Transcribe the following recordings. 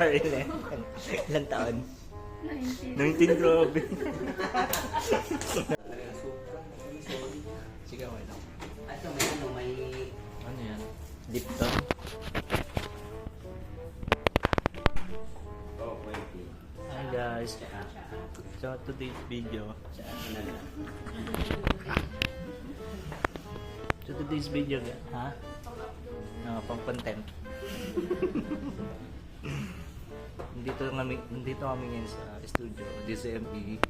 Ilan? Ilang taon? 19. 19, grabe. Sige, okay lang. Ito may ano, may... Ano yan? Lipton? Oh, pwede. Hi guys. So today's video. So today's video, ha? Pang content. Nandito kami ngayon sa studio, DCMP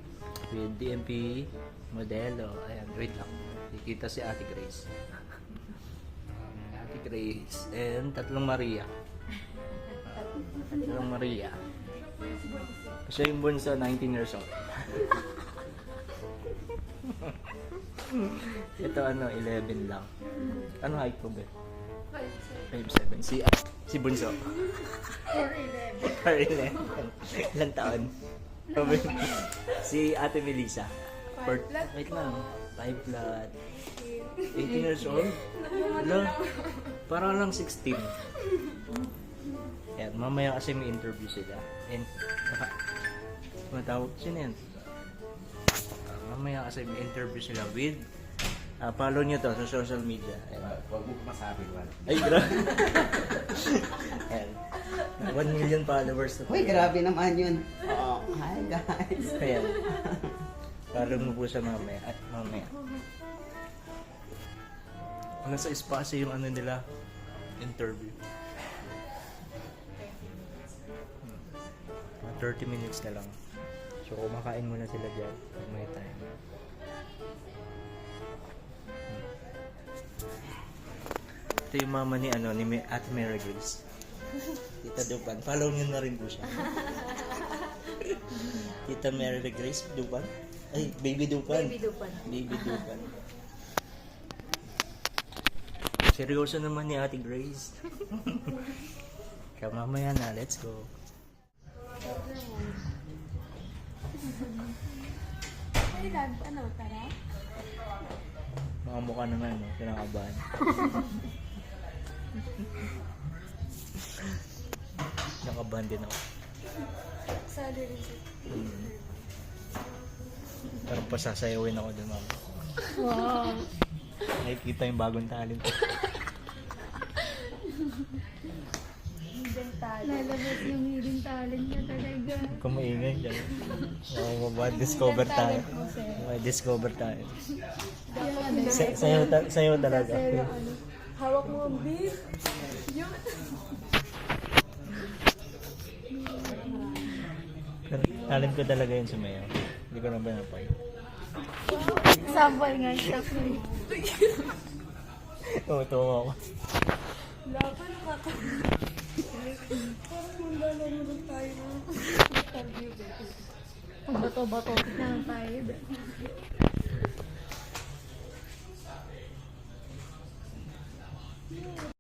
with DMP Modelo. Ayan, wait lang. Kikita si Ate Grace. Ate Grace and tatlong Maria. Tatlong Maria. Siya yung bunso, 19 years old. Ito 11 lang. Ano height ko ba? 5'7". Si bunso. 4'11". Ilang taon? Si Ate Melissa. Wait lang. 5 flat. 18 years old? Wala. Parang lang 16. Yan, mamaya kasi may interview sila. And, matawag sino yan? Mamaya kasi may interview sila with follow nyo to sa social media. Huwag mo masabi, Juan. Ay, grabe. 1 million followers na po. Uy, grabe naman yun. Oo. Hi, guys. Ayan. Follow mo po sa mamaya. At mamaya. Nasa espasyo yung nila, interview. 30 minutes na lang. So, kumakain muna sila dyan pag may time. Ito yung mama ni Ate Mary Grace. Tita Dupan. Follow nyo na rin po siya. Tita Mary Grace Dupan. Ay, Baby Dupan. Baby Dupan. Baby Dupan. Seryoso naman ni Ate Grace. Kaya mamaya na, let's go. Ano, tara? Mga mukha naman, no? Kinakabahan. Nakabahan din ako. Sali rin siya. Parang pasasayawin ako dun, mama. Wow. Nakikita yung bagong talent. Hidden talent. Lalabas yung hidden talent niya talaga. Kung maingay dyan. Discover tayo. May discover tayo. Sayo talaga. Pero hawak mo ang beef. Yun. Talent ko talaga yun sumayaw. Hindi ko na ba napay. Sabay nga siya. Oo, tuwa ako. Laban ka. Parang mandala mo lang tayo ng interview. Bato-bato na lang tayo.